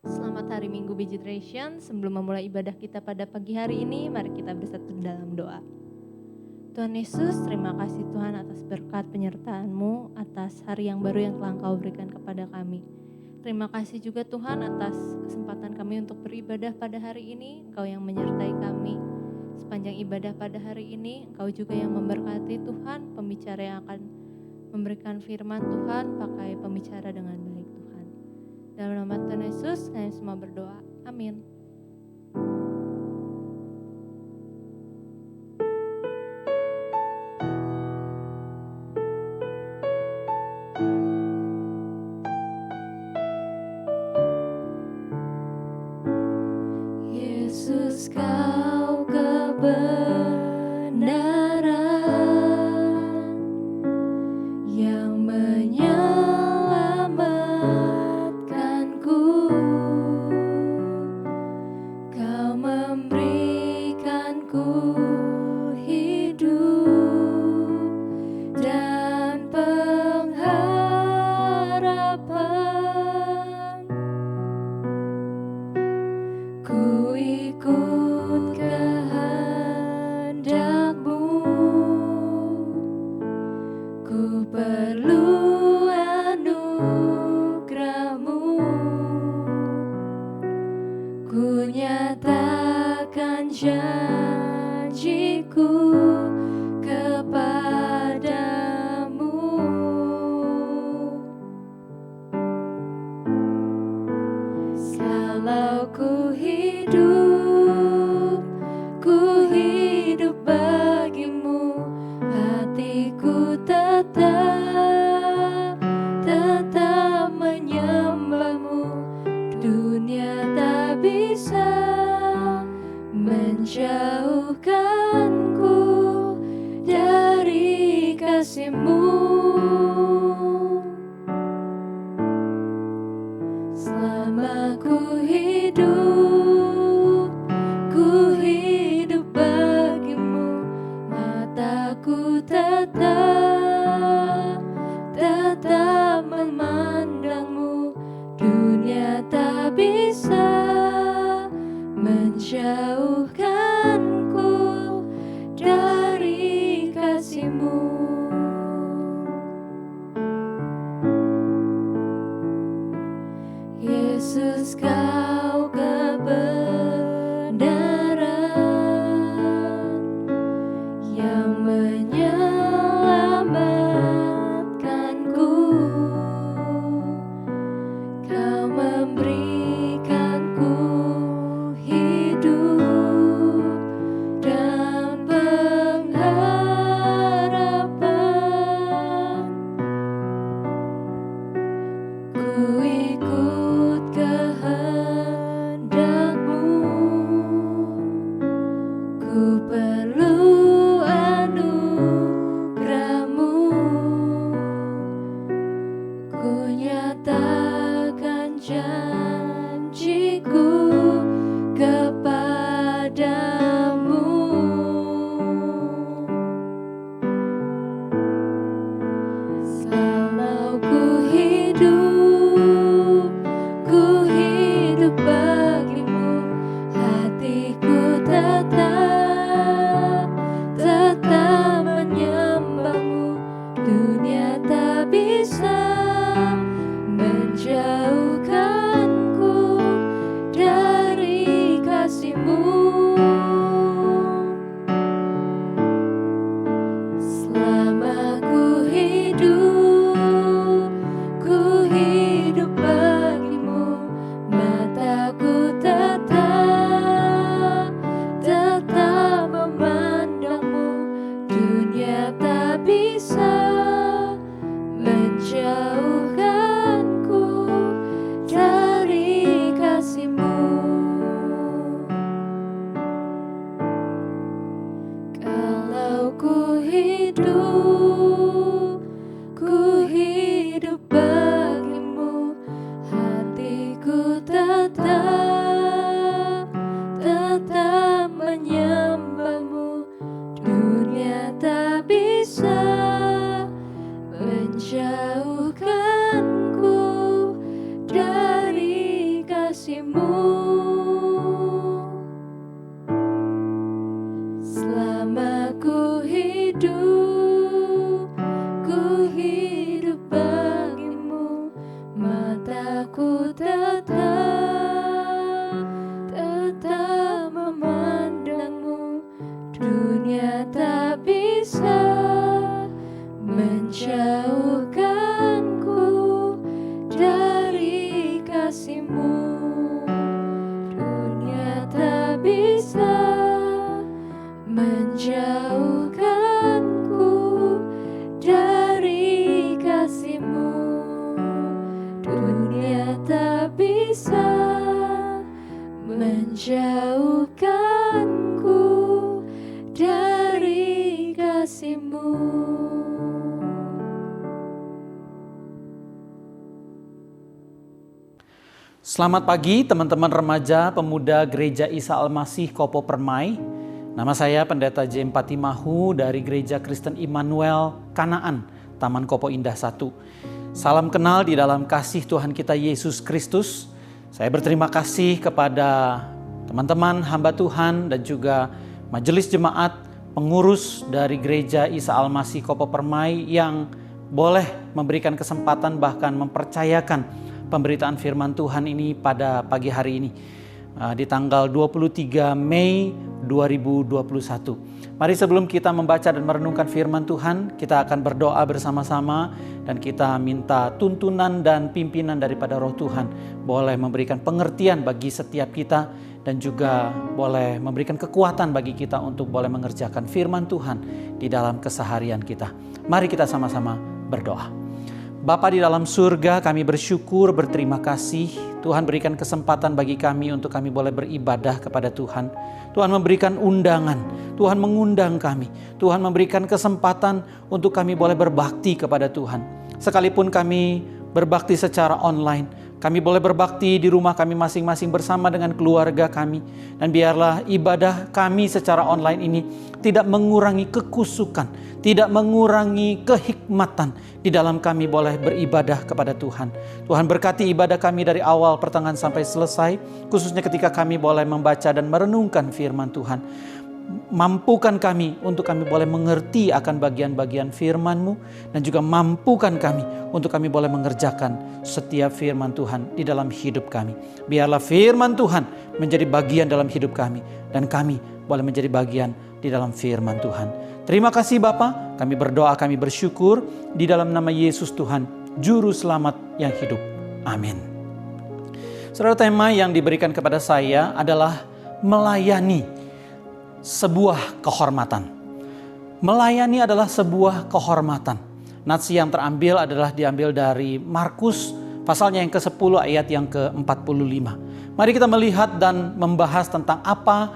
Selamat hari Minggu Generation. Sebelum memulai ibadah kita pada pagi hari ini, mari kita bersatu dalam doa. Tuhan Yesus, terima kasih Tuhan atas berkat penyertaan-Mu, atas hari yang baru yang telah Engkau berikan kepada kami. Terima kasih juga Tuhan atas kesempatan kami untuk beribadah pada hari ini. Engkau yang menyertai kami sepanjang ibadah pada hari ini. Engkau juga yang memberkati Tuhan, pembicara yang akan memberikan firman Tuhan, pakai pembicara dengan baik Tuhan. Dalam nama Tuhan Yesus, kami semua berdoa. Amin. Yesus, Kau kebenaran yang menyelamatkanku. Kau memberikanku hidup dan pengharapan. Ku ikut kehendak-Mu, ku perlu anugerah-Mu. Ku nyatakan janji-Ku kepadamu. Kalau ku hidup bagi-Mu, hatiku tetap menyembah-Mu. Dunia tak bisa menjauhkanku dari kasih-Mu. Selama ku hidup bagi-Mu, mataku tetap memandang-Mu. Dunia tak bisa menjauhkanku dari kasih-Mu. Yesus, Kau kebenaran yang menyelamatkanku. Kau memberikanku hidup dan pengharapan. Ku ikut kehendak-Mu, ku perlu anugerah-Mu. Ku nyatakan janji-Ku kepadamu. Kalau ku hidup bagi-Mu, hatiku tetap menyembah-Mu. Dunia tak bisa menjauhkanku dari kasih-Mu. Selama ku hidup bagi-Mu, mataku tetap memandang-Mu. Dunia tak bisa menjauhkanku dari kasih-Mu. Kalau ku hidup bagi-Mu, hatiku tetap menyembah-Mu. Dunia tak bisa menjauhkanku dari kasih menjauhkanku dari kasih-Mu. Dunia tak bisa menjauhkanku dari kasih-Mu. Dunia tak bisa menjauhkanku dari kasih-Mu. Selamat pagi teman-teman remaja pemuda Gereja Isa Al-Masih Kopo Permai. Nama saya Pendeta J. Patimahu dari Gereja Kristen Immanuel Kanaan, Taman Kopo Indah 1. Salam kenal di dalam kasih Tuhan kita Yesus Kristus. Saya berterima kasih kepada teman-teman hamba Tuhan dan juga majelis jemaat pengurus dari Gereja Isa Al-Masih Kopo Permai yang boleh memberikan kesempatan bahkan mempercayakan pemberitaan firman Tuhan ini pada pagi hari ini di tanggal 23 Mei 2021. Mari sebelum kita membaca dan merenungkan firman Tuhan, kita akan berdoa bersama-sama dan kita minta tuntunan dan pimpinan daripada Roh Tuhan boleh memberikan pengertian bagi setiap kita dan juga boleh memberikan kekuatan bagi kita untuk boleh mengerjakan firman Tuhan di dalam keseharian kita. Mari kita sama-sama berdoa. Bapa di dalam surga, kami bersyukur, berterima kasih. Tuhan berikan kesempatan bagi kami untuk kami boleh beribadah kepada Tuhan. Tuhan memberikan undangan, Tuhan mengundang kami. Tuhan memberikan kesempatan untuk kami boleh berbakti kepada Tuhan. Sekalipun kami berbakti secara online, kami boleh berbakti di rumah kami masing-masing bersama dengan keluarga kami. Dan biarlah ibadah kami secara online ini tidak mengurangi kekusukan, tidak mengurangi kehikmatan di dalam kami boleh beribadah kepada Tuhan. Tuhan berkati ibadah kami dari awal pertengahan sampai selesai, khususnya ketika kami boleh membaca dan merenungkan firman Tuhan. Mampukan kami untuk kami boleh mengerti akan bagian-bagian firman-Mu dan juga mampukan kami untuk kami boleh mengerjakan setiap firman Tuhan di dalam hidup kami. Biarlah firman Tuhan menjadi bagian dalam hidup kami dan kami boleh menjadi bagian di dalam firman Tuhan. Terima kasih Bapa, kami berdoa, kami bersyukur di dalam nama Yesus Tuhan, Juru Selamat yang hidup. Amin. Saudara, tema yang diberikan kepada saya adalah melayani sebuah kehormatan. Melayani adalah sebuah kehormatan. Nats yang terambil adalah diambil dari Markus pasalnya yang ke-10 ayat yang ke-45. Mari kita melihat dan membahas tentang apa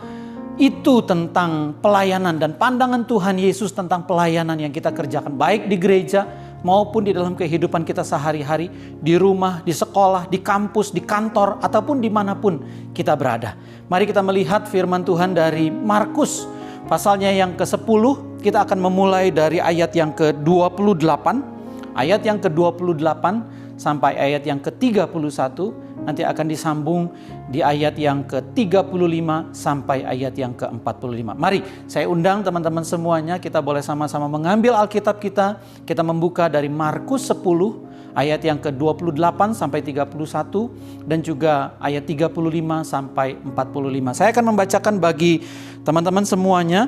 itu tentang pelayanan dan pandangan Tuhan Yesus tentang pelayanan yang kita kerjakan baik di gereja maupun di dalam kehidupan kita sehari-hari, di rumah, di sekolah, di kampus, di kantor, ataupun dimanapun kita berada. Mari kita melihat firman Tuhan dari Markus pasalnya yang ke-10. Kita akan memulai dari ayat yang ke-28, ayat yang ke-28 sampai ayat yang ke-31. Nanti akan disambung di ayat yang ke-35 sampai ayat yang ke-45. Mari saya undang teman-teman semuanya, kita boleh sama-sama mengambil Alkitab kita. Kita membuka dari Markus 10 ayat yang ke-28 sampai 31 dan juga ayat 35 sampai 45. Saya akan membacakan bagi teman-teman semuanya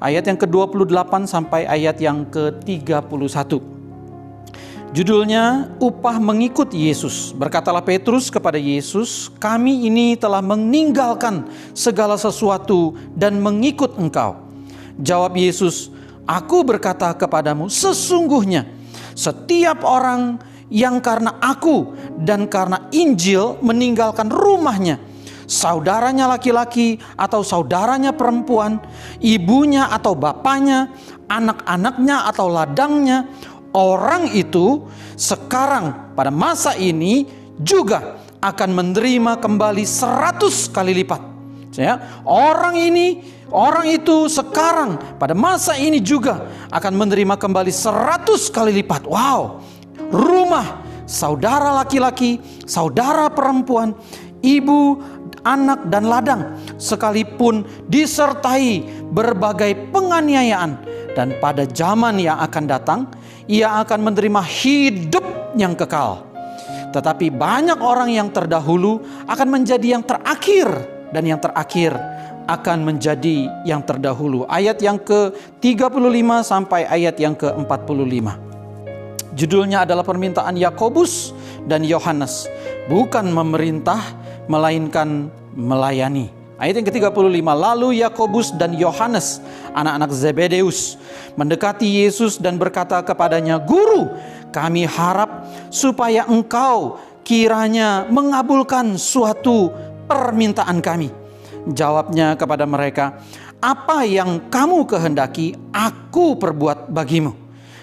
ayat yang ke-28 sampai ayat yang ke-31. Judulnya, upah mengikut Yesus. Berkatalah Petrus kepada Yesus, kami ini telah meninggalkan segala sesuatu dan mengikut Engkau. Jawab Yesus, aku berkata kepadamu, sesungguhnya setiap orang yang karena aku dan karena Injil meninggalkan rumahnya, saudaranya laki-laki atau saudaranya perempuan, ibunya atau bapaknya, anak-anaknya atau ladangnya, orang itu sekarang pada masa ini juga akan menerima kembali 100 kali lipat. Ya, orang itu sekarang pada masa ini juga akan menerima kembali 100 kali lipat. Wow, rumah, saudara laki-laki, saudara perempuan, ibu, anak dan ladang, sekalipun disertai berbagai penganiayaan, dan pada zaman yang akan datang ia akan menerima hidup yang kekal. Tetapi banyak orang yang terdahulu akan menjadi yang terakhir, dan yang terakhir akan menjadi yang terdahulu. Ayat yang ke-35 sampai ayat yang ke-45. Judulnya adalah permintaan Yakobus dan Yohanes. Bukan memerintah, melainkan melayani. Ayat yang ke-35, lalu Yakobus dan Yohanes, anak-anak Zebedeus, mendekati Yesus dan berkata kepadanya, Guru, kami harap supaya engkau kiranya mengabulkan suatu permintaan kami. Jawabnya kepada mereka, apa yang kamu kehendaki aku perbuat bagimu.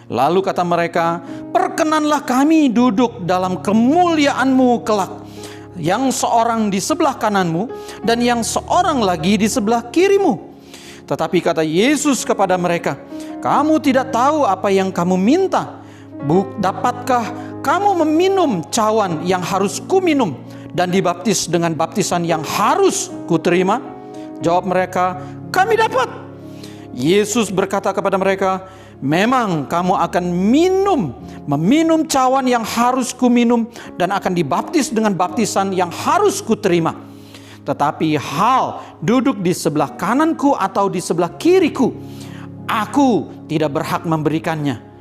Lalu kata mereka, perkenanlah kami duduk dalam kemuliaan-Mu kelak, yang seorang di sebelah kananmu dan yang seorang lagi di sebelah kirimu. Tetapi kata Yesus kepada mereka, kamu tidak tahu apa yang kamu minta. Dapatkah kamu meminum cawan yang harus kuminum dan dibaptis dengan baptisan yang harus kuterima? Jawab mereka, kami dapat. Yesus berkata kepada mereka, memang kamu akan meminum cawan yang harus kuminum dan akan dibaptis dengan baptisan yang harus kuterima. Tetapi hal duduk di sebelah kananku atau di sebelah kiriku, aku tidak berhak memberikannya.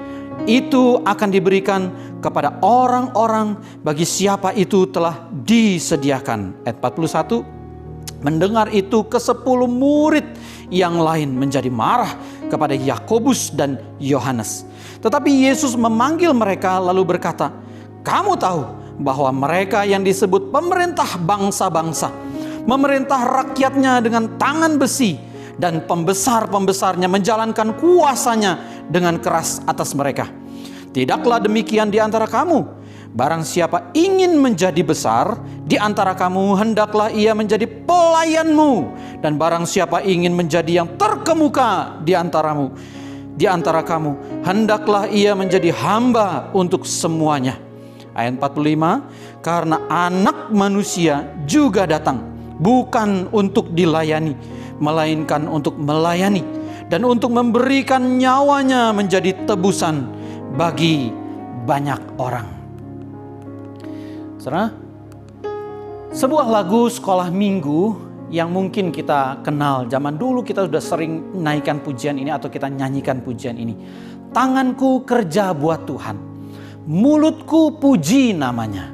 Itu akan diberikan kepada orang-orang bagi siapa itu telah disediakan. Ayat 41, mendengar itu ke-10 murid yang lain menjadi marah kepada Yakobus dan Yohanes. Tetapi Yesus memanggil mereka lalu berkata, kamu tahu bahwa mereka yang disebut pemerintah bangsa-bangsa memerintah rakyatnya dengan tangan besi, dan pembesar-pembesarnya menjalankan kuasanya dengan keras atas mereka. Tidaklah demikian di antara kamu. Barang siapa ingin menjadi besar di antara kamu, hendaklah ia menjadi pelayanmu. Dan barang siapa ingin menjadi yang terkemuka di antara kamu, hendaklah ia menjadi hamba untuk semuanya. Ayat 45, karena Anak Manusia juga datang bukan untuk dilayani, melainkan untuk melayani dan untuk memberikan nyawanya menjadi tebusan bagi banyak orang. Saudara, sebuah lagu sekolah minggu yang mungkin kita kenal, zaman dulu kita sudah sering menaikkan pujian ini atau kita nyanyikan pujian ini. Tanganku kerja buat Tuhan, mulutku puji namanya,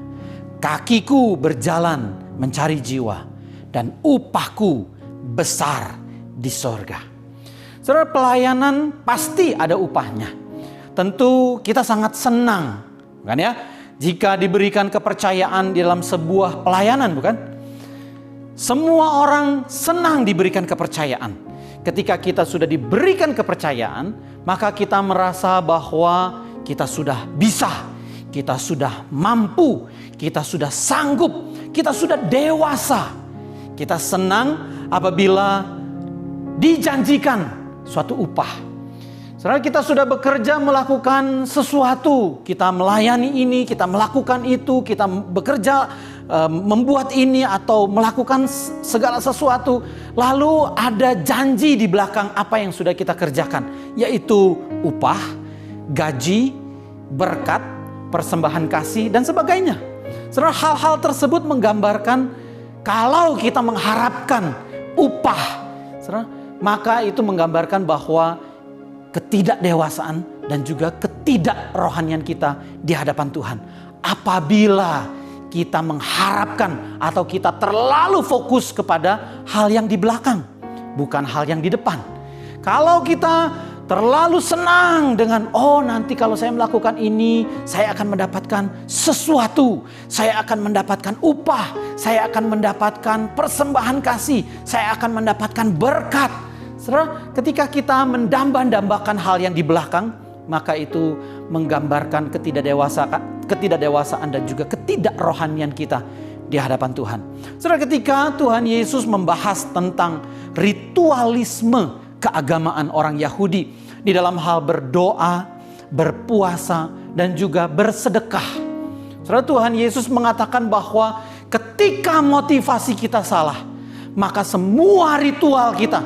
kakiku berjalan mencari jiwa, dan upahku besar di sorga. Saudara, pelayanan pasti ada upahnya. Tentu kita sangat senang, bukan ya, jika diberikan kepercayaan di dalam sebuah pelayanan, bukan? Semua orang senang diberikan kepercayaan. Ketika kita sudah diberikan kepercayaan, maka kita merasa bahwa kita sudah bisa, kita sudah mampu, kita sudah sanggup, kita sudah dewasa. Kita senang apabila dijanjikan suatu upah. Saudara, kita sudah bekerja melakukan sesuatu, kita melayani ini, kita melakukan itu, kita bekerja membuat ini atau melakukan segala sesuatu. Lalu ada janji di belakang apa yang sudah kita kerjakan, yaitu upah, gaji, berkat, persembahan kasih, dan sebagainya. Saudara, hal-hal tersebut menggambarkan kalau kita mengharapkan upah, saudara, maka itu menggambarkan bahwa ketidakdewasaan dan juga ketidakrohanian kita di hadapan Tuhan. Apabila kita mengharapkan atau kita terlalu fokus kepada hal yang di belakang, bukan hal yang di depan. Kalau kita terlalu senang dengan, oh nanti kalau saya melakukan ini, saya akan mendapatkan sesuatu. Saya akan mendapatkan upah. Saya akan mendapatkan persembahan kasih. Saya akan mendapatkan berkat. Saudara, ketika kita mendamba-dambakan hal yang di belakang, maka itu menggambarkan ketidakdewasaan dan juga ketidakrohanian kita di hadapan Tuhan. Saudara, ketika Tuhan Yesus membahas tentang ritualisme keagamaan orang Yahudi di dalam hal berdoa, berpuasa, dan juga bersedekah. Saudara, Tuhan Yesus mengatakan bahwa ketika motivasi kita salah, maka semua ritual kita,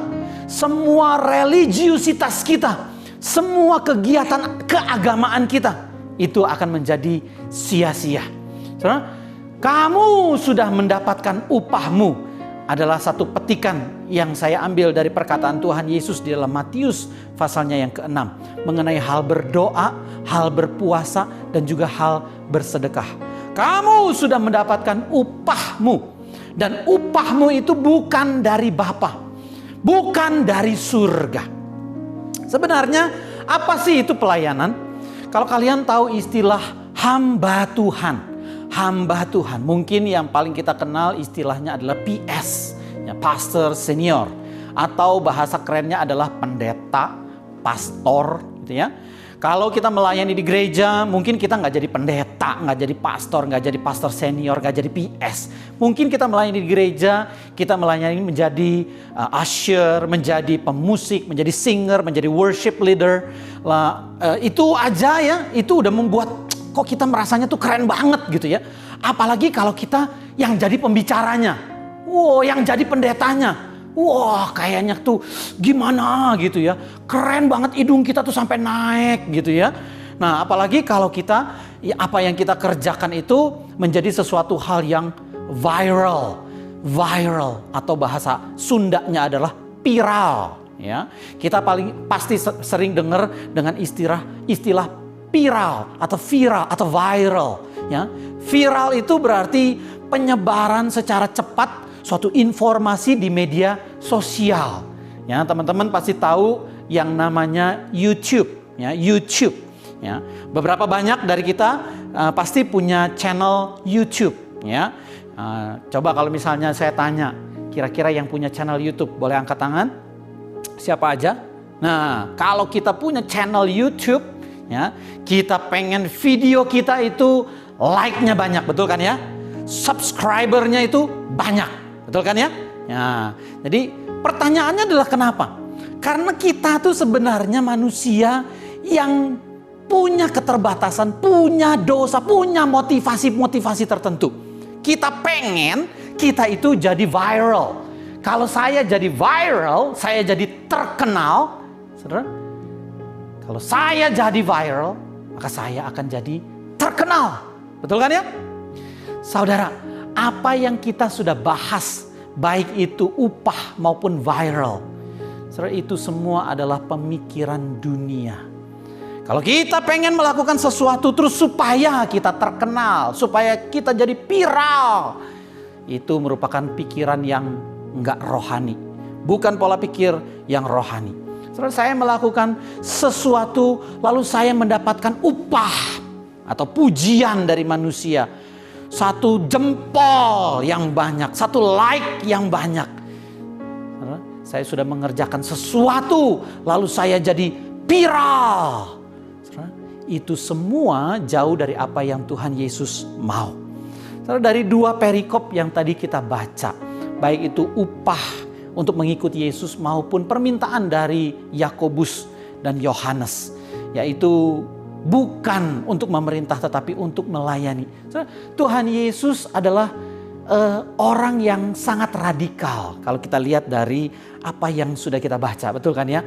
semua religiusitas kita, semua kegiatan keagamaan kita, itu akan menjadi sia-sia. Saudara, kamu sudah mendapatkan upahmu adalah satu petikan yang saya ambil dari perkataan Tuhan Yesus di dalam Matius pasalnya yang ke-6 mengenai hal berdoa, hal berpuasa, dan juga hal bersedekah. Kamu sudah mendapatkan upahmu. Dan upahmu itu bukan dari Bapa, bukan dari surga. Sebenarnya apa sih itu pelayanan? Kalau kalian tahu istilah hamba Tuhan. Hamba Tuhan, mungkin yang paling kita kenal istilahnya adalah PS, ya, pastor senior, atau bahasa kerennya adalah pendeta, pastor, gitu ya. Kalau kita melayani di gereja, mungkin kita nggak jadi pendeta, nggak jadi pastor senior, nggak jadi PS. Mungkin kita melayani di gereja, kita melayani menjadi usher, menjadi pemusik, menjadi singer, menjadi worship leader. Itu aja ya, itu udah membuat kok kita merasanya tuh keren banget gitu ya. Apalagi kalau kita yang jadi pembicaranya, yang jadi pendetanya. Wah, kayaknya tuh gimana gitu ya. Keren banget, hidung kita tuh sampai naik gitu ya. Nah, apalagi kalau kita, apa yang kita kerjakan itu menjadi sesuatu hal yang viral. Viral atau bahasa Sundanya adalah viral ya. Kita pasti sering dengar dengan istilah viral atau viral ya. Viral itu berarti penyebaran secara cepat suatu informasi di media sosial. Ya, teman-teman pasti tahu yang namanya YouTube, ya, YouTube. Ya, beberapa banyak dari kita pasti punya channel YouTube. Ya, coba kalau misalnya saya tanya, kira-kira yang punya channel YouTube boleh angkat tangan? Siapa aja? Nah, kalau kita punya channel YouTube, ya, kita pengen video kita itu like-nya banyak, betul kan ya? Subscriber-nya itu banyak. Betul kan ya? Ya, jadi pertanyaannya adalah kenapa? Karena kita tuh sebenarnya manusia yang punya keterbatasan, punya dosa, punya motivasi tertentu. Kita pengen kita itu jadi viral. Kalau saya jadi viral, saya jadi terkenal. Saudara, kalau saya jadi viral, maka saya akan jadi terkenal. Betul kan ya? Saudara, apa yang kita sudah bahas, baik itu upah maupun viral, saudara, itu semua adalah pemikiran dunia. Kalau kita pengen melakukan sesuatu terus supaya kita terkenal, supaya kita jadi viral, itu merupakan pikiran yang enggak rohani, bukan pola pikir yang rohani. Saudara, saya melakukan sesuatu lalu saya mendapatkan upah atau pujian dari manusia. Satu jempol yang banyak, satu like yang banyak. Saya sudah mengerjakan sesuatu, lalu saya jadi viral. Itu semua jauh dari apa yang Tuhan Yesus mau. Dari dua perikop yang tadi kita baca, baik itu upah untuk mengikuti Yesus maupun permintaan dari Yakobus dan Yohanes, yaitu bukan untuk memerintah tetapi untuk melayani. Tuhan Yesus adalah orang yang sangat radikal. Kalau kita lihat dari apa yang sudah kita baca, betul kan ya?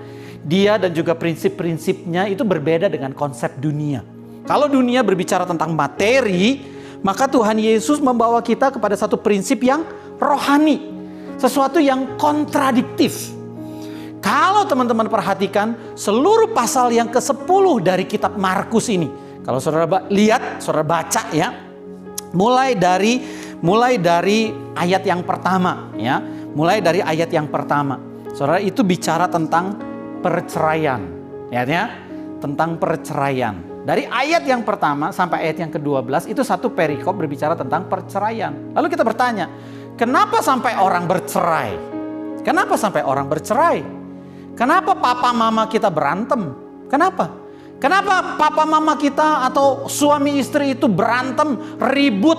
Dia dan juga prinsip-prinsipnya itu berbeda dengan konsep dunia. Kalau dunia berbicara tentang materi, maka Tuhan Yesus membawa kita kepada satu prinsip yang rohani, sesuatu yang kontradiktif. Kalau teman-teman perhatikan seluruh pasal yang ke-10 dari kitab Markus ini. Kalau saudara lihat, saudara baca ya. Mulai dari ayat yang pertama ya. Mulai dari ayat yang pertama. Saudara, itu bicara tentang perceraian. Ya, tentang perceraian. Dari ayat yang pertama sampai ayat yang ke-12 itu satu perikop berbicara tentang perceraian. Lalu kita bertanya, kenapa sampai orang bercerai? Kenapa sampai orang bercerai? Kenapa papa mama kita berantem? Kenapa? Kenapa papa mama kita atau suami istri itu berantem, ribut?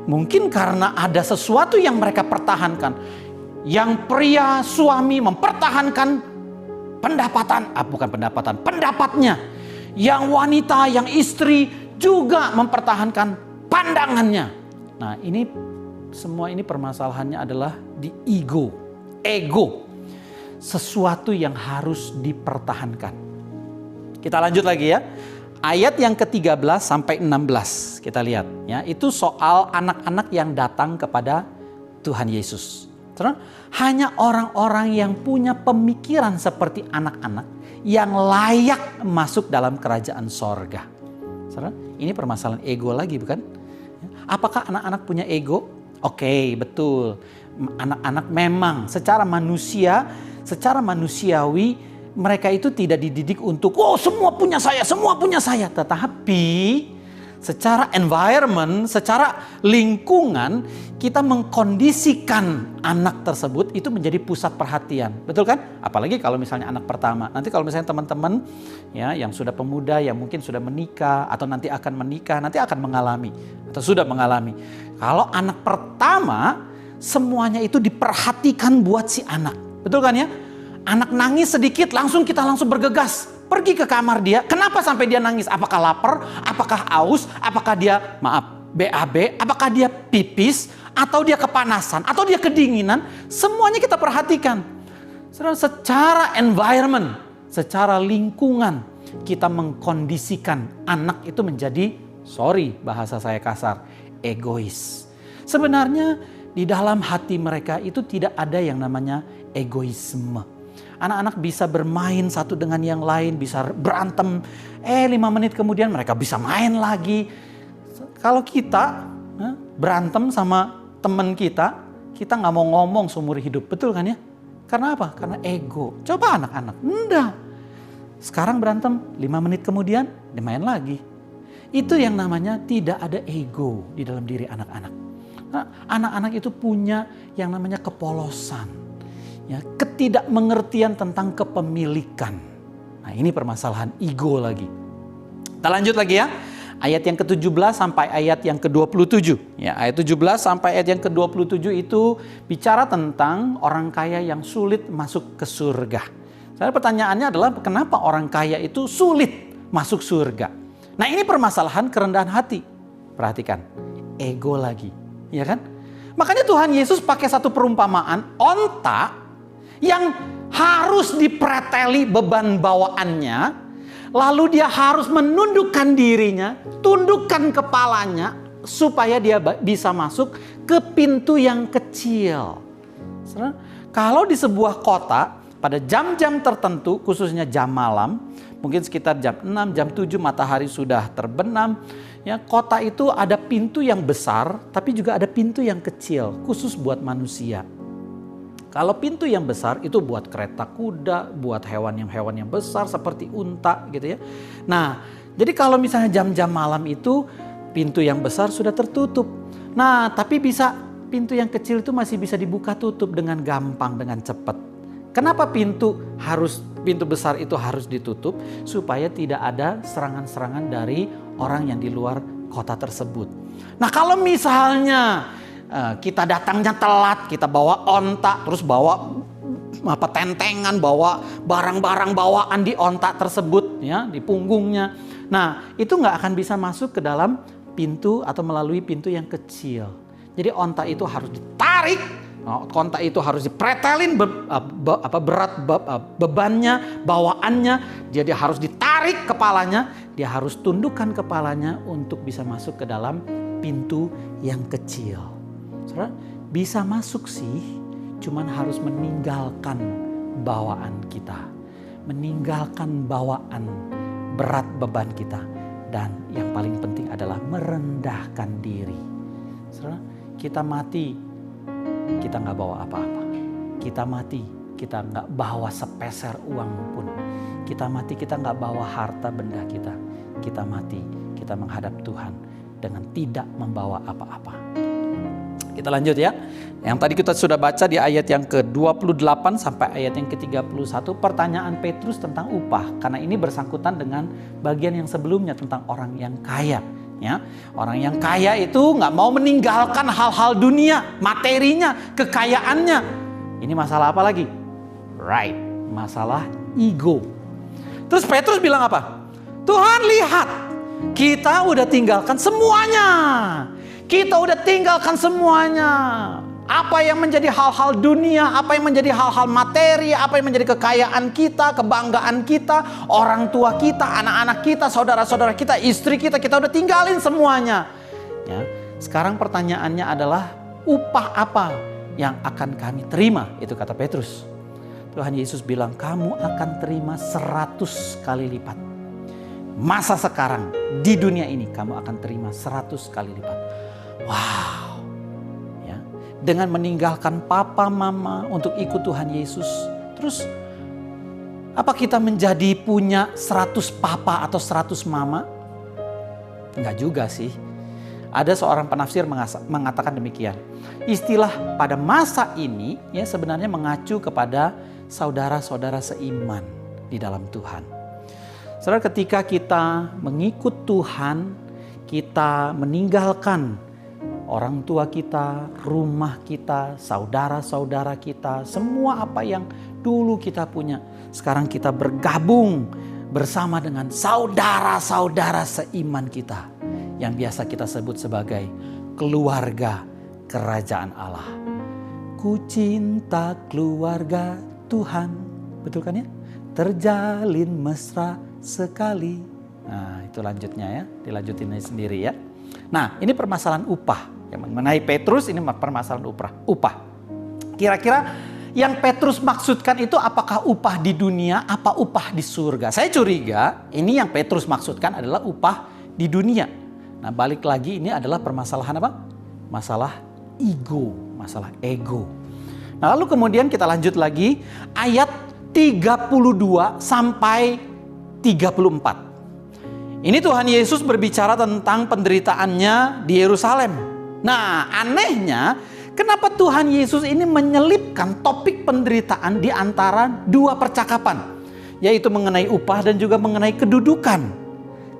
Mungkin karena ada sesuatu yang mereka pertahankan. Yang pria suami mempertahankan pendapatnya. Yang wanita, yang istri juga mempertahankan pandangannya. Nah, semua ini permasalahannya adalah di ego. Sesuatu yang harus dipertahankan. Kita lanjut lagi ya. Ayat yang ke-13 sampai 16 kita lihat ya. Itu soal anak-anak yang datang kepada Tuhan Yesus. Hanya orang-orang yang punya pemikiran seperti anak-anak yang layak masuk dalam kerajaan sorga. Saudara, ini permasalahan ego lagi bukan? Apakah anak-anak punya ego? Oke, betul. Anak-anak memang secara manusia, secara manusiawi mereka itu tidak dididik untuk semua punya saya. Tetapi secara environment, secara lingkungan, kita mengkondisikan anak tersebut itu menjadi pusat perhatian. Betul kan? Apalagi kalau misalnya anak pertama. Nanti kalau misalnya teman-teman ya yang sudah pemuda, yang mungkin sudah menikah atau nanti akan menikah, nanti akan mengalami atau sudah mengalami. Kalau anak pertama, semuanya itu diperhatikan buat si anak. Betul kan ya? Anak nangis sedikit, kita langsung bergegas. Pergi ke kamar dia. Kenapa sampai dia nangis? Apakah lapar? Apakah haus? Apakah dia BAB? Apakah dia pipis? Atau dia kepanasan? Atau dia kedinginan? Semuanya kita perhatikan. Secara environment, secara lingkungan, kita mengkondisikan anak itu menjadi, bahasa saya kasar, egois. Sebenarnya di dalam hati mereka itu tidak ada yang namanya egoisme. Anak-anak bisa bermain satu dengan yang lain, bisa berantem. 5 menit kemudian mereka bisa main lagi. Kalau kita berantem sama teman kita nggak mau ngomong seumur hidup. Betul kan ya? Karena apa? Karena ego. Coba anak-anak. Enggak. Sekarang berantem, 5 menit kemudian dia main lagi. Itu yang namanya tidak ada ego di dalam diri anak-anak. Nah, anak-anak itu punya yang namanya kepolosan. Ya, ketidakmengertian tentang kepemilikan. Nah, ini permasalahan ego lagi. Kita lanjut lagi ya. Ayat yang ke-17 sampai ayat yang ke-27. Ya, ayat 17 sampai ayat yang ke-27 itu bicara tentang orang kaya yang sulit masuk ke surga. Saya pertanyaannya adalah kenapa orang kaya itu sulit masuk surga? Nah, ini permasalahan kerendahan hati. Perhatikan, ego lagi, ya kan? Makanya Tuhan Yesus pakai satu perumpamaan onta yang harus dipreteli beban bawaannya, lalu dia harus menundukkan dirinya, tundukkan kepalanya, supaya dia bisa masuk ke pintu yang kecil. Kalau di sebuah kota, pada jam-jam tertentu, khususnya jam malam, mungkin sekitar jam 6, jam 7 matahari sudah terbenam, ya, kota itu ada pintu yang besar, tapi juga ada pintu yang kecil, khusus buat manusia. Kalau pintu yang besar itu buat kereta kuda, buat hewan yang besar seperti unta gitu ya. Nah, jadi kalau misalnya jam-jam malam itu pintu yang besar sudah tertutup. Nah, tapi pintu yang kecil itu masih bisa dibuka tutup dengan gampang, dengan cepat. Kenapa pintu besar itu harus ditutup? Supaya tidak ada serangan-serangan dari orang yang di luar kota tersebut. Nah, kalau misalnya kita datangnya telat, kita bawa onta, terus bawa tentengan, bawa barang-barang bawaan di onta tersebut, ya, di punggungnya. Nah, itu nggak akan bisa masuk ke dalam pintu atau melalui pintu yang kecil. Jadi onta itu harus ditarik, onta itu harus dipretelin bebannya, bawaannya. Jadi harus ditarik kepalanya, dia harus tundukkan kepalanya untuk bisa masuk ke dalam pintu yang kecil. Saudara, bisa masuk sih, cuman harus meninggalkan bawaan kita. Meninggalkan bawaan berat beban kita. Dan yang paling penting adalah merendahkan diri. Saudara, kita mati, kita gak bawa apa-apa. Kita mati, kita gak bawa sepeser uang pun. Kita mati, kita gak bawa harta benda kita. Kita mati, kita menghadap Tuhan dengan tidak membawa apa-apa. Kita lanjut ya. Yang tadi kita sudah baca di ayat yang ke-28 sampai ayat yang ke-31. Pertanyaan Petrus tentang upah. Karena ini bersangkutan dengan bagian yang sebelumnya tentang orang yang kaya. Ya, orang yang kaya itu gak mau meninggalkan hal-hal dunia, materinya, kekayaannya. Ini masalah apa lagi? Right, masalah ego. Terus Petrus bilang apa? Tuhan, lihat, kita udah tinggalkan semuanya. Kita udah tinggalkan semuanya. Apa yang menjadi hal-hal dunia, apa yang menjadi hal-hal materi, apa yang menjadi kekayaan kita, kebanggaan kita, orang tua kita, anak-anak kita, saudara-saudara kita, istri kita udah tinggalin semuanya. Ya, sekarang pertanyaannya adalah upah apa yang akan kami terima? Itu kata Petrus. Tuhan Yesus bilang, kamu akan terima 100 kali lipat. Masa sekarang di dunia ini kamu akan terima 100 kali lipat. Wow. Ya. Dengan meninggalkan papa mama untuk ikut Tuhan Yesus. Terus apa kita menjadi punya 100 papa atau 100 mama? Enggak juga sih. Ada seorang penafsir mengatakan demikian. Istilah pada masa ini ya sebenarnya mengacu kepada saudara-saudara seiman di dalam Tuhan. Saudara, ketika kita mengikut Tuhan, kita meninggalkan orang tua kita, rumah kita, saudara-saudara kita, semua apa yang dulu kita punya. Sekarang kita bergabung bersama dengan saudara-saudara seiman kita yang biasa kita sebut sebagai keluarga kerajaan Allah. Ku cinta keluarga Tuhan, betul kan ya? Terjalin mesra sekali. Nah, itu lanjutnya ya, dilanjutin sendiri ya. Nah, ini permasalahan upah. Yang mengenai Petrus ini permasalahan upah. Kira-kira yang Petrus maksudkan itu apakah upah di dunia, apa upah di surga? Saya curiga ini yang Petrus maksudkan adalah upah di dunia. Nah, balik lagi ini adalah permasalahan apa? Masalah ego, masalah ego. Nah, lalu kemudian kita lanjut lagi ayat 32 sampai 34. Ini Tuhan Yesus berbicara tentang penderitaannya di Yerusalem. Nah, anehnya kenapa Tuhan Yesus ini menyelipkan topik penderitaan di antara dua percakapan, yaitu mengenai upah dan juga mengenai kedudukan.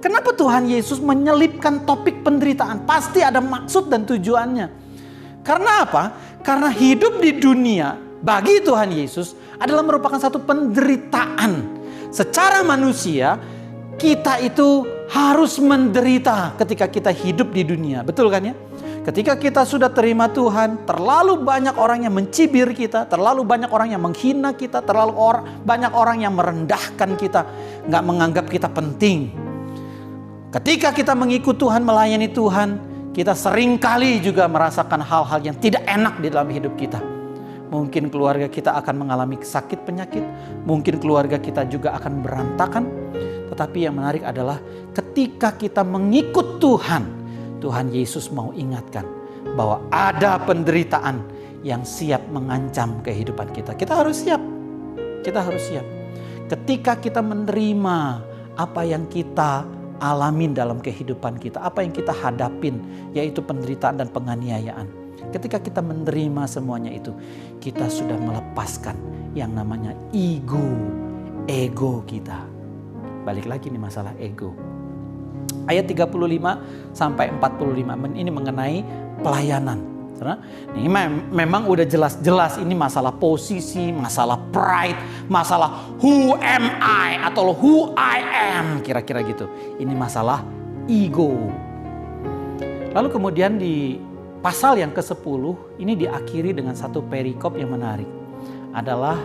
Kenapa Tuhan Yesus menyelipkan topik penderitaan? Pasti ada maksud dan tujuannya. Karena apa? Karena hidup di dunia bagi Tuhan Yesus adalah merupakan satu penderitaan. Secara manusia, kita itu harus menderita ketika kita hidup di dunia. Betul kan ya? Ketika kita sudah terima Tuhan, terlalu banyak orang yang mencibir kita, terlalu banyak orang yang menghina kita, terlalu banyak orang yang merendahkan kita, nggak menganggap kita penting. Ketika kita mengikut Tuhan, melayani Tuhan, kita seringkali juga merasakan hal-hal yang tidak enak di dalam hidup kita. Mungkin keluarga kita akan mengalami sakit penyakit, mungkin keluarga kita juga akan berantakan. Tetapi yang menarik adalah ketika kita mengikut Tuhan, Tuhan Yesus mau ingatkan bahwa ada penderitaan yang siap mengancam kehidupan kita. Kita harus siap. Kita harus siap. Ketika kita menerima apa yang kita alamin dalam kehidupan kita, apa yang kita hadapin, yaitu penderitaan dan penganiayaan. Ketika kita menerima semuanya itu, kita sudah melepaskan yang namanya ego kita. Balik lagi nih masalah ego. Ayat 35 sampai 45 ini mengenai pelayanan. Ini memang udah jelas-jelas ini masalah posisi, masalah pride, masalah who am I atau who I am, kira-kira gitu. Ini masalah ego. Lalu kemudian di pasal yang ke-10 ini diakhiri dengan satu perikop yang menarik. Adalah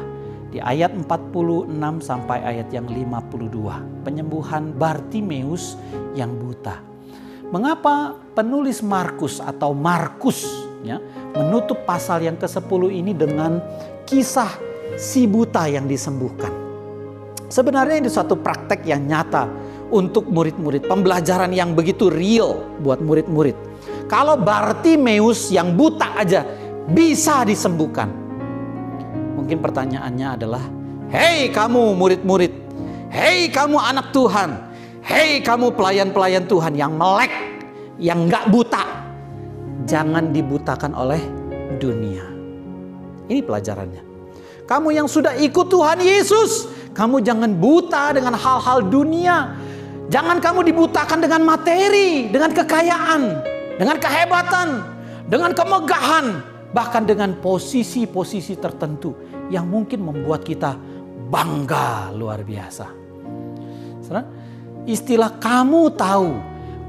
di ayat 46 sampai ayat yang 52. Penyembuhan Bartimeus yang buta. Mengapa penulis Markus atau Markus ya, menutup pasal yang ke-10 ini dengan kisah si buta yang disembuhkan? Sebenarnya ini suatu praktek yang nyata untuk murid-murid. Pembelajaran yang begitu real buat murid-murid. Kalau Bartimeus yang buta aja bisa disembuhkan. Mungkin pertanyaannya adalah, hei kamu murid-murid, hei kamu anak Tuhan, hei kamu pelayan-pelayan Tuhan yang melek, yang gak buta. Jangan dibutakan oleh dunia. Ini pelajarannya. Kamu yang sudah ikut Tuhan Yesus, kamu jangan buta dengan hal-hal dunia. Jangan kamu dibutakan dengan materi, dengan kekayaan, dengan kehebatan, dengan kemegahan, bahkan dengan posisi-posisi tertentu yang mungkin membuat kita bangga luar biasa. Istilah kamu tahu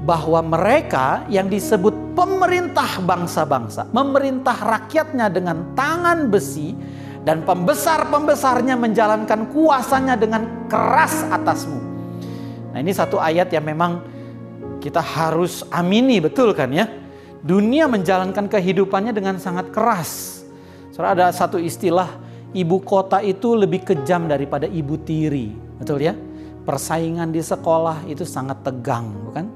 bahwa mereka yang disebut pemerintah bangsa-bangsa, memerintah rakyatnya dengan tangan besi, dan pembesar-pembesarnya menjalankan kuasanya dengan keras atasmu. Nah, ini satu ayat yang memang kita harus amini, betul kan ya? Dunia menjalankan kehidupannya dengan sangat keras. Soalnya ada satu istilah Ibu kota itu lebih kejam daripada ibu tiri, betul ya? Persaingan di sekolah itu sangat tegang, bukan?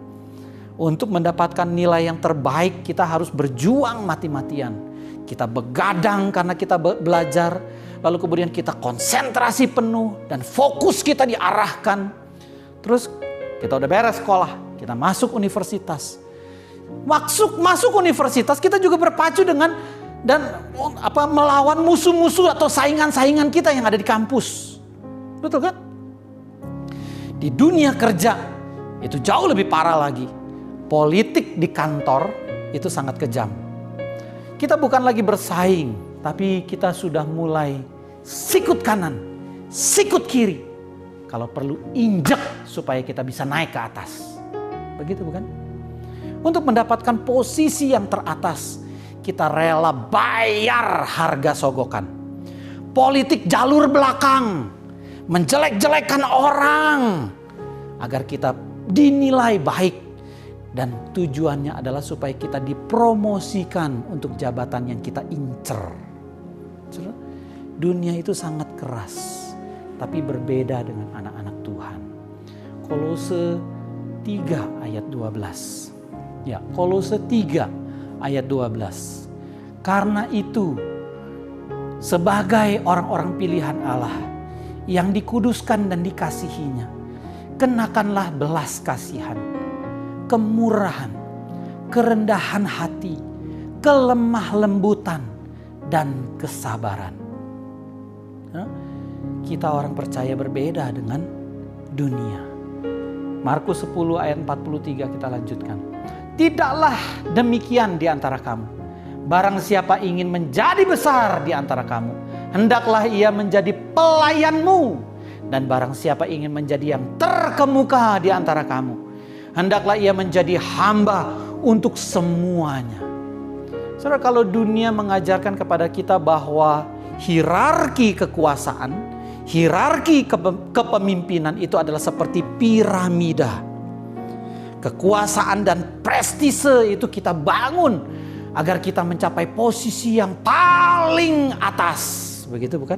Untuk mendapatkan nilai yang terbaik kita harus berjuang mati-matian. Kita begadang karena kita belajar, lalu kemudian kita konsentrasi penuh dan fokus kita diarahkan. Terus kita udah beres sekolah, kita masuk universitas. Masuk universitas kita juga berpacu dengan melawan musuh-musuh atau saingan-saingan kita yang ada di kampus. Betul kan? Di dunia kerja itu jauh lebih parah lagi. Politik di kantor itu sangat kejam. Kita bukan lagi bersaing, tapi kita sudah mulai sikut kanan, sikut kiri. Kalau perlu injek supaya kita bisa naik ke atas. Begitu bukan? Untuk mendapatkan posisi yang teratas, kita rela bayar harga sogokan. Politik jalur belakang, menjelek-jelekan orang agar kita dinilai baik, dan tujuannya adalah supaya kita dipromosikan untuk jabatan yang kita incer. Dunia itu sangat keras, tapi berbeda dengan anak-anak Tuhan. Kolose 3 ayat 12. Ya, Kolose 3 ayat 12. Karena itu, sebagai orang-orang pilihan Allah yang dikuduskan dan dikasihinya, kenakanlah belas kasihan, kemurahan, kerendahan hati, kelemah lembutan, dan kesabaran. Kita orang percaya berbeda dengan dunia. Markus 10 ayat 43 kita lanjutkan. Tidaklah demikian di antara kamu. Barang siapa ingin menjadi besar di antara kamu, hendaklah ia menjadi pelayanmu. Dan barang siapa ingin menjadi yang terkemuka di antara kamu, hendaklah ia menjadi hamba untuk semuanya. Saudara, kalau dunia mengajarkan kepada kita bahwa hierarki kekuasaan, hierarki kepemimpinan itu adalah seperti piramida. Kekuasaan dan prestise itu kita bangun agar kita mencapai posisi yang paling atas. Begitu bukan?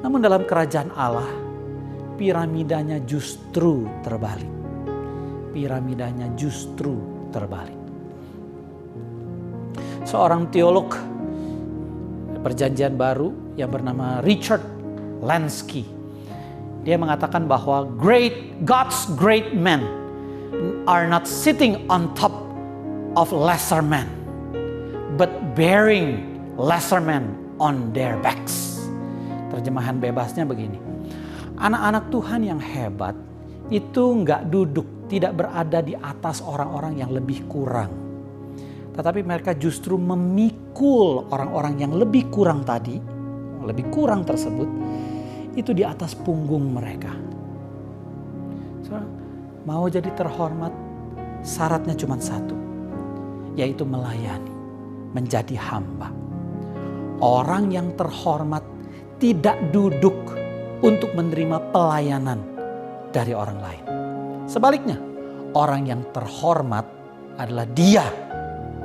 Namun dalam kerajaan Allah, piramidanya justru terbalik. Piramidanya justru terbalik. Seorang teolog Perjanjian Baru yang bernama Richard Lansky, dia mengatakan bahwa God's great men are not sitting on top of lesser men, but bearing lesser men on their backs. Terjemahan bebasnya begini. Anak-anak Tuhan yang hebat itu nggak duduk, tidak berada di atas orang-orang yang lebih kurang. Tetapi mereka justru memikul orang-orang yang lebih kurang tadi, lebih kurang tersebut, itu di atas punggung mereka. So, mau jadi terhormat, syaratnya cuma satu, yaitu melayani, menjadi hamba. Orang yang terhormat tidak duduk untuk menerima pelayanan dari orang lain. Sebaliknya, orang yang terhormat adalah dia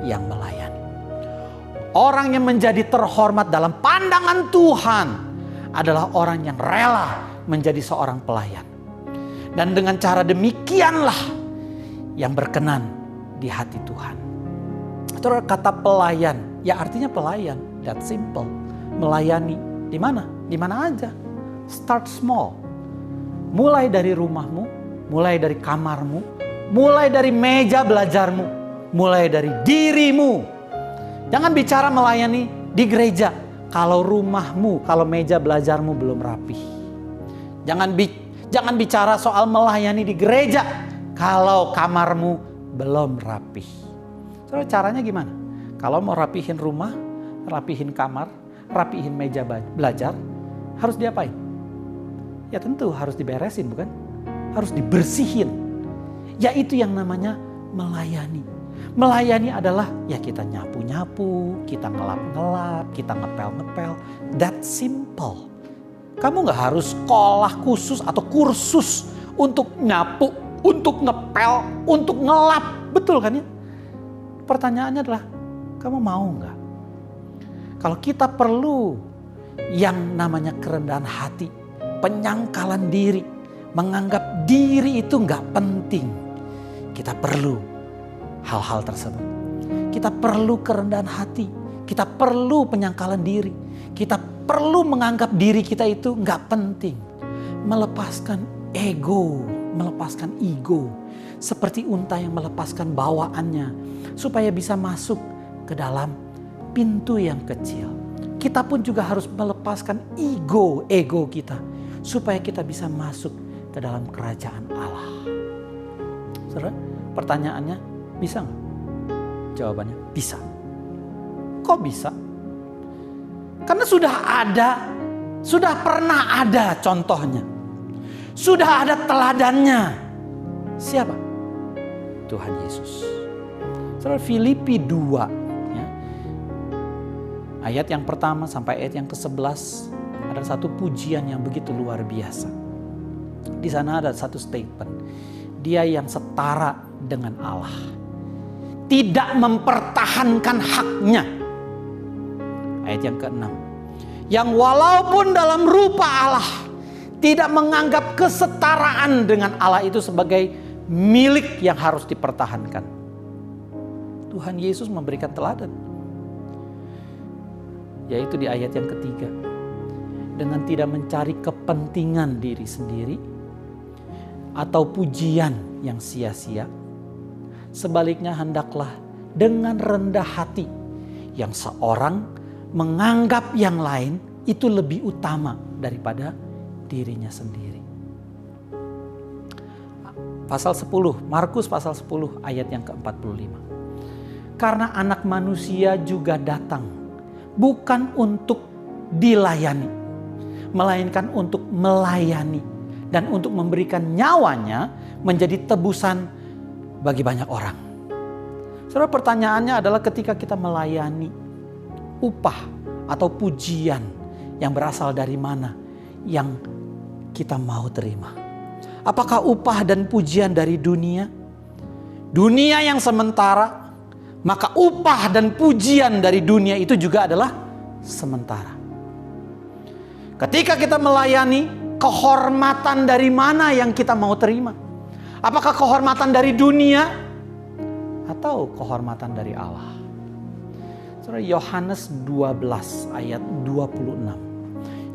yang melayani. Orang yang menjadi terhormat dalam pandangan Tuhan adalah orang yang rela menjadi seorang pelayan. Dan dengan cara demikianlah yang berkenan di hati Tuhan. Terus kata pelayan, ya artinya pelayan, that simple. Melayani di mana? Di mana aja. Start small. Mulai dari rumahmu, mulai dari kamarmu, mulai dari meja belajarmu, mulai dari dirimu. Jangan bicara melayani di gereja kalau rumahmu, kalau meja belajarmu belum rapih. Jangan bicara soal melayani di gereja kalau kamarmu belum rapih. So, caranya gimana? Kalau mau rapihin rumah, rapihin kamar, rapihin meja belajar, harus diapain? Ya tentu harus diberesin, bukan? Harus dibersihin. Yaitu yang namanya melayani. Melayani adalah ya kita nyapu-nyapu, kita ngelap-ngelap, kita ngepel-ngepel. That simple. Kamu gak harus sekolah khusus atau kursus untuk nyapu, untuk ngepel, untuk ngelap. Betul kan ya? Pertanyaannya adalah, kamu mau gak? Kalau kita perlu yang namanya kerendahan hati, penyangkalan diri, menganggap diri itu nggak penting. Kita perlu hal-hal tersebut. Kita perlu kerendahan hati, kita perlu penyangkalan diri, kita perlu menganggap diri kita itu nggak penting. Melepaskan ego, melepaskan ego, seperti unta yang melepaskan bawaannya, supaya bisa masuk ke dalam pintu yang kecil. Kita pun juga harus melepaskan ego kita, supaya kita bisa masuk ke dalam kerajaan Allah. Saudara, pertanyaannya, bisa nggak? Jawabannya, bisa. Kok bisa? Karena sudah ada, sudah pernah ada contohnya. Sudah ada teladannya. Siapa? Tuhan Yesus. Saudara, Filipi 2 ya. Ayat yang pertama sampai ayat yang ke-11 ada satu pujian yang begitu luar biasa. Di sana ada satu statement. Dia yang setara dengan Allah, tidak mempertahankan haknya. Ayat yang ke-6. Yang walaupun dalam rupa Allah, tidak menganggap kesetaraan dengan Allah itu sebagai milik yang harus dipertahankan. Tuhan Yesus memberikan teladan, yaitu di ayat yang ketiga. Dengan tidak mencari kepentingan diri sendiri atau pujian yang sia-sia. Sebaliknya hendaklah dengan rendah hati yang seorang menganggap yang lain itu lebih utama daripada dirinya sendiri. Pasal 10, Markus pasal 10 ayat yang ke-45. Karena anak manusia juga datang bukan untuk dilayani, melainkan untuk melayani dan untuk memberikan nyawanya menjadi tebusan bagi banyak orang. Saudara, pertanyaannya adalah ketika kita melayani, upah atau pujian yang berasal dari mana yang kita mau terima? Apakah upah dan pujian dari dunia? Dunia yang sementara, maka upah dan pujian dari dunia itu juga adalah sementara. Ketika kita melayani, kehormatan dari mana yang kita mau terima? Apakah kehormatan dari dunia atau kehormatan dari Allah? Saudara, Yohanes 12 ayat 26.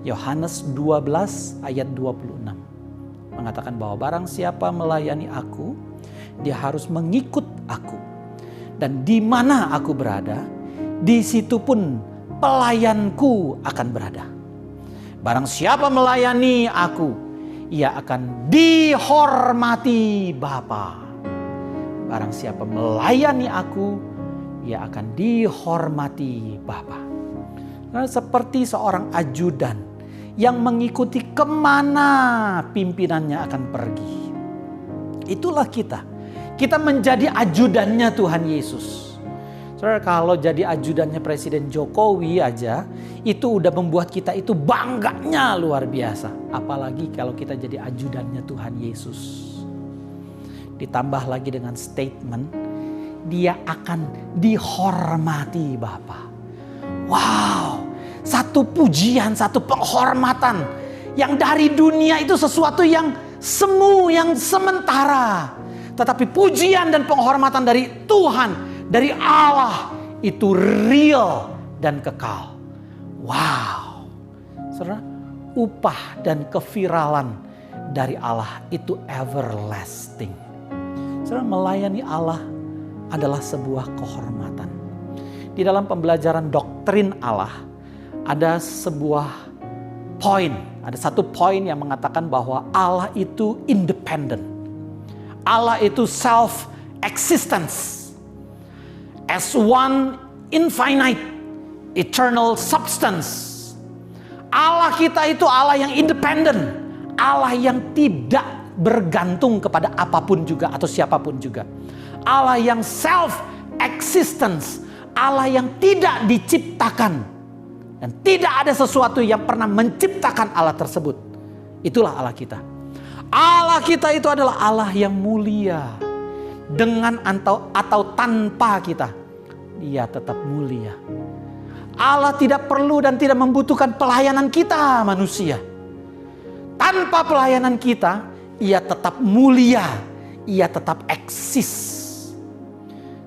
Yohanes 12 ayat 26 mengatakan bahwa barang siapa melayani aku, dia harus mengikut aku. Dan di mana aku berada, di situ pun pelayanku akan berada. Barang siapa melayani aku, ia akan dihormati Bapa. Barang siapa melayani aku, ia akan dihormati Bapa. Nah, seperti seorang ajudan yang mengikuti kemana pimpinannya akan pergi. Itulah kita. Kita menjadi ajudannya Tuhan Yesus. Saudara, kalau jadi ajudannya Presiden Jokowi aja, itu udah membuat kita itu bangganya luar biasa. Apalagi kalau kita jadi ajudannya Tuhan Yesus. Ditambah lagi dengan statement, dia akan dihormati Bapa. Wow, satu pujian, satu penghormatan yang dari dunia itu sesuatu yang semu, yang sementara. Tetapi pujian dan penghormatan dari Tuhan, dari Allah itu real dan kekal. Wow, saudara, upah dan keviralan dari Allah itu everlasting. Saudara, melayani Allah adalah sebuah kehormatan. Di dalam pembelajaran doktrin Allah ada sebuah poin, ada satu poin yang mengatakan bahwa Allah itu independent. Allah itu self-existence. As one infinite, eternal substance. Allah kita itu Allah yang independen. Allah yang tidak bergantung kepada apapun juga atau siapapun juga. Allah yang self-existence. Allah yang tidak diciptakan. Dan tidak ada sesuatu yang pernah menciptakan Allah tersebut. Itulah Allah kita. Allah kita itu adalah Allah yang mulia. Dengan atau tanpa kita, Dia tetap mulia. Allah tidak perlu dan tidak membutuhkan pelayanan kita manusia. Tanpa pelayanan kita, ia tetap mulia, ia tetap eksis.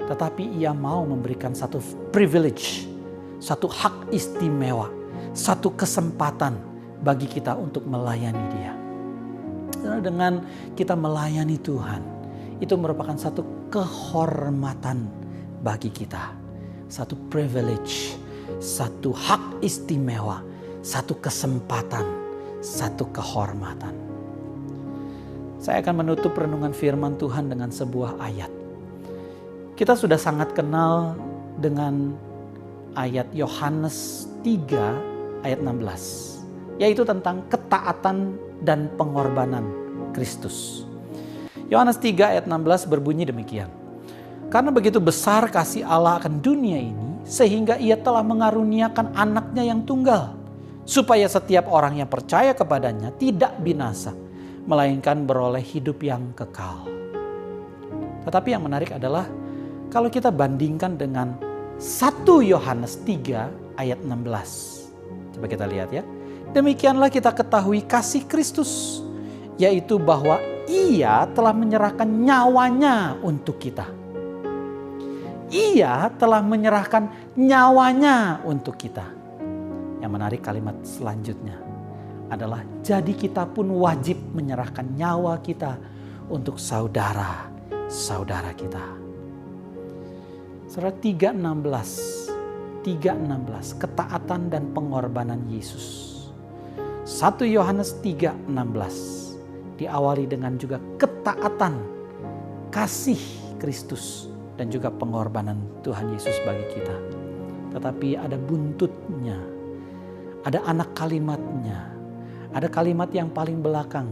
Tetapi ia mau memberikan satu privilege, satu hak istimewa, satu kesempatan bagi kita untuk melayani dia. Dengan kita melayani Tuhan, itu merupakan satu kehormatan bagi kita. Satu privilege, satu hak istimewa, satu kesempatan, satu kehormatan. Saya akan menutup renungan firman Tuhan dengan sebuah ayat. Kita sudah sangat kenal dengan ayat Yohanes 3 ayat 16. Yaitu tentang ketaatan dan pengorbanan Kristus. Yohanes 3 ayat 16 berbunyi demikian. Karena begitu besar kasih Allah akan dunia ini, sehingga ia telah mengaruniakan anaknya yang tunggal, supaya setiap orang yang percaya kepadanya tidak binasa, melainkan beroleh hidup yang kekal. Tetapi yang menarik adalah kalau kita bandingkan dengan 1 Yohanes 3 ayat 16. Coba kita lihat ya. Demikianlah kita ketahui kasih Kristus, yaitu bahwa ia telah menyerahkan nyawanya untuk kita. Ia telah menyerahkan nyawanya untuk kita. Yang menarik kalimat selanjutnya adalah jadi kita pun wajib menyerahkan nyawa kita untuk saudara-saudara kita. Surat 3:16, ketaatan dan pengorbanan Yesus. 1 Yohanes 3:16 diawali dengan juga ketaatan, kasih Kristus dan juga pengorbanan Tuhan Yesus bagi kita. Tetapi ada buntutnya, ada anak kalimatnya, ada kalimat yang paling belakang.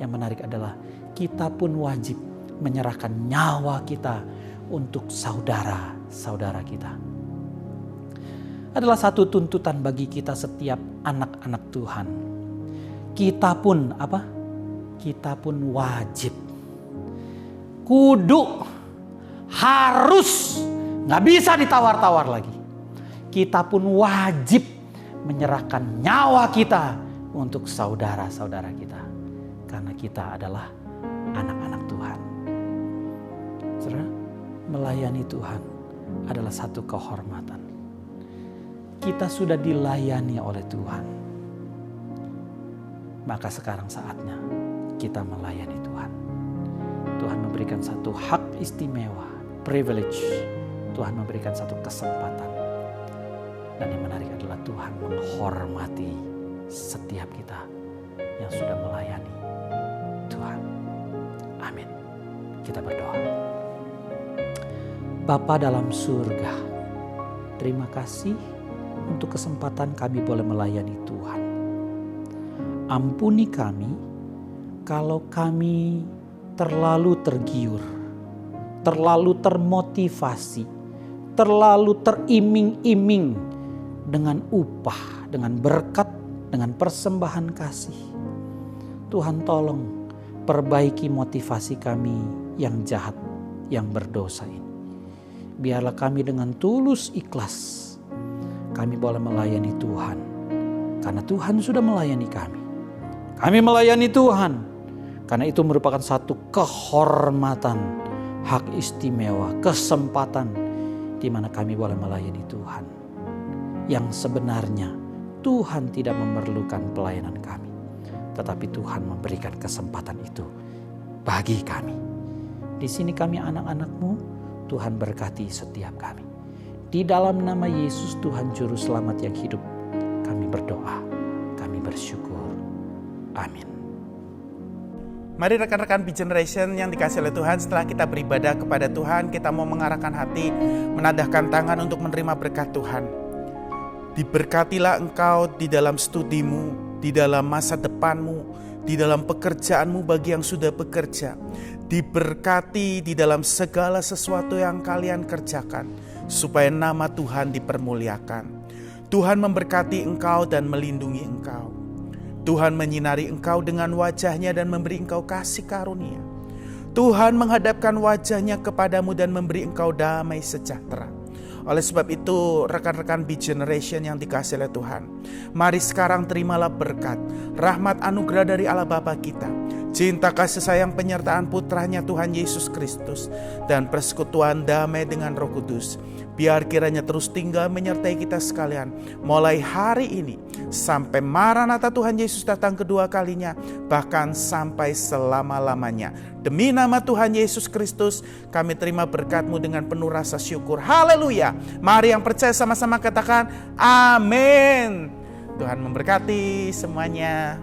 Yang menarik adalah kita pun wajib menyerahkan nyawa kita untuk saudara-saudara kita. Adalah satu tuntutan bagi kita setiap anak-anak Tuhan. Kita pun apa? Kita pun wajib. Kudu, harus, gak bisa ditawar-tawar lagi. Kita pun wajib menyerahkan nyawa kita untuk saudara-saudara kita. Karena kita adalah anak-anak Tuhan. Saudara, melayani Tuhan adalah satu kehormatan. Kita sudah dilayani oleh Tuhan. Maka sekarang saatnya kita melayani Tuhan. Tuhan memberikan satu hak istimewa, privilege. Tuhan memberikan satu kesempatan. Dan yang menarik adalah Tuhan menghormati setiap kita yang sudah melayani Tuhan. Amin. Kita berdoa. Bapa dalam surga, terima kasih untuk kesempatan kami boleh melayani Tuhan. Ampuni kami kalau kami terlalu tergiur, terlalu termotivasi, terlalu teriming-iming dengan upah, dengan berkat, dengan persembahan kasih. Tuhan tolong perbaiki motivasi kami yang jahat, yang berdosa ini. Biarlah kami dengan tulus ikhlas kami boleh melayani Tuhan. Karena Tuhan sudah melayani kami. Kami melayani Tuhan. Karena itu merupakan satu kehormatan, hak istimewa, kesempatan di mana kami boleh melayani Tuhan. Yang sebenarnya Tuhan tidak memerlukan pelayanan kami. Tetapi Tuhan memberikan kesempatan itu bagi kami. Di sini kami anak-anak-Mu, Tuhan berkati setiap kami. Di dalam nama Yesus Tuhan Juru Selamat yang hidup, kami berdoa, kami bersyukur. Amin. Mari rekan-rekan Be Generation yang dikasihi oleh Tuhan, setelah kita beribadah kepada Tuhan, kita mau mengarahkan hati, menadahkan tangan untuk menerima berkat Tuhan. Diberkatilah engkau di dalam studimu, di dalam masa depanmu, di dalam pekerjaanmu bagi yang sudah bekerja. Diberkati di dalam segala sesuatu yang kalian kerjakan, supaya nama Tuhan dipermuliakan. Tuhan memberkati engkau dan melindungi engkau. Tuhan menyinari engkau dengan wajahnya dan memberi engkau kasih karunia. Tuhan menghadapkan wajahnya kepadamu dan memberi engkau damai sejahtera. Oleh sebab itu, rekan-rekan Be Generation yang dikasihi oleh Tuhan, mari sekarang terimalah berkat, rahmat anugerah dari Allah Bapa kita, cinta kasih sayang penyertaan putranya Tuhan Yesus Kristus, dan persekutuan damai dengan Roh Kudus. Biar kiranya terus tinggal menyertai kita sekalian, mulai hari ini sampai Maranatha Tuhan Yesus datang kedua kalinya, bahkan sampai selama-lamanya. Demi nama Tuhan Yesus Kristus, kami terima berkat-Mu dengan penuh rasa syukur. Haleluya. Mari yang percaya sama-sama katakan amin. Tuhan memberkati semuanya.